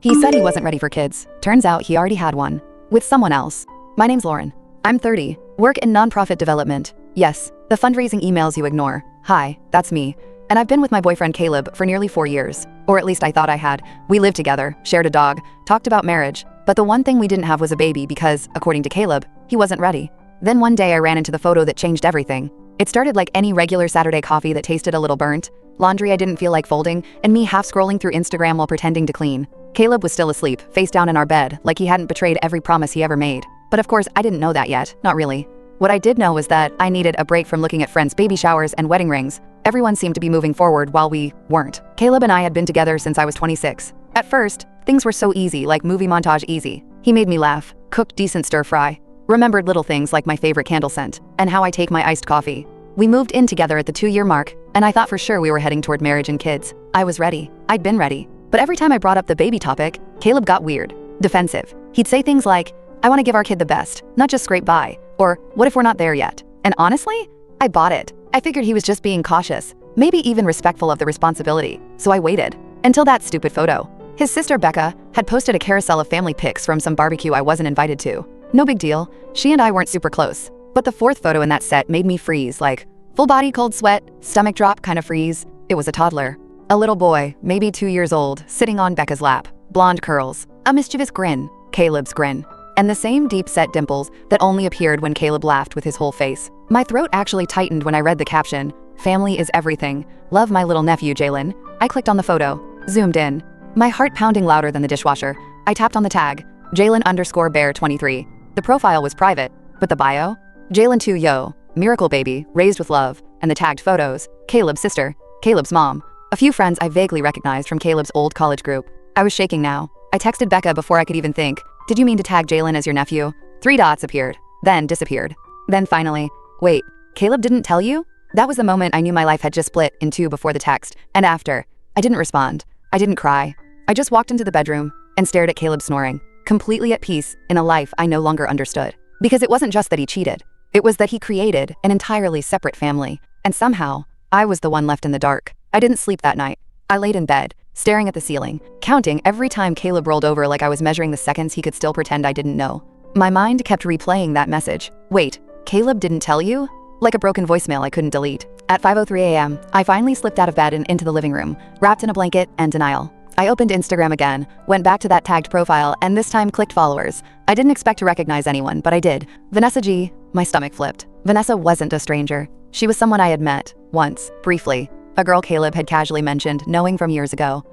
He said he wasn't ready for kids. Turns out he already had one. With someone else. My name's Lauren. I'm 30. Work in nonprofit development. Yes, the fundraising emails you ignore. Hi, that's me. And I've been with my boyfriend Caleb for nearly 4 years. Or at least I thought I had. We lived together, shared a dog, talked about marriage. But the one thing we didn't have was a baby because, according to Caleb, he wasn't ready. Then one day I ran into the photo that changed everything. It started like any regular Saturday coffee that tasted a little burnt, laundry I didn't feel like folding, and me half scrolling through Instagram while pretending to clean. Caleb was still asleep, face down in our bed, like he hadn't betrayed every promise he ever made. But of course, I didn't know that yet, not really. What I did know was that I needed a break from looking at friends' baby showers and wedding rings. Everyone seemed to be moving forward while we weren't. Caleb and I had been together since I was 26. At first, things were so easy, like movie montage easy. He made me laugh, cooked decent stir-fry, remembered little things like my favorite candle scent, and how I take my iced coffee. We moved in together at the 2-year mark, and I thought for sure we were heading toward marriage and kids. I was ready. I'd been ready. But every time I brought up the baby topic, Caleb got weird, defensive. He'd say things like, I want to give our kid the best, not just scrape by, or what if we're not there yet? And honestly, I bought it. I figured he was just being cautious, maybe even respectful of the responsibility. So I waited. Until that stupid photo. His sister Becca had posted a carousel of family pics from some barbecue I wasn't invited to. No big deal, she and I weren't super close. But the fourth photo in that set made me freeze, like full body cold sweat, stomach drop kind of freeze. It was a toddler. A little boy, maybe 2 years old, sitting on Becca's lap. Blonde curls, a mischievous grin, Caleb's grin, and the same deep-set dimples that only appeared when Caleb laughed with his whole face. My throat actually tightened when I read the caption, "Family is everything. Love my little nephew, Jalen." I clicked on the photo, zoomed in, my heart pounding louder than the dishwasher. I tapped on the tag, Jalen_Bear23. The profile was private, but the bio? Jalen 2 yo, miracle baby, raised with love, and the tagged photos, Caleb's sister, Caleb's mom, a few friends I vaguely recognized from Caleb's old college group. I was shaking now. I texted Becca before I could even think, did you mean to tag Jalen as your nephew? 3 dots appeared, then disappeared. Then finally, wait, Caleb didn't tell you? That was the moment I knew my life had just split in two before the text, and after. I didn't respond. I didn't cry. I just walked into the bedroom and stared at Caleb snoring, completely at peace in a life I no longer understood. Because it wasn't just that he cheated. It was that he created an entirely separate family, and somehow, I was the one left in the dark. I didn't sleep that night. I laid in bed, staring at the ceiling, counting every time Caleb rolled over like I was measuring the seconds he could still pretend I didn't know. My mind kept replaying that message. Wait, Caleb didn't tell you? Like a broken voicemail I couldn't delete. At 5:03 a.m., I finally slipped out of bed and into the living room, wrapped in a blanket and denial. I opened Instagram again, went back to that tagged profile, and this time clicked followers. I didn't expect to recognize anyone, but I did. Vanessa G. My stomach flipped. Vanessa wasn't a stranger. She was someone I had met, once, briefly. A girl Caleb had casually mentioned, knowing from years ago.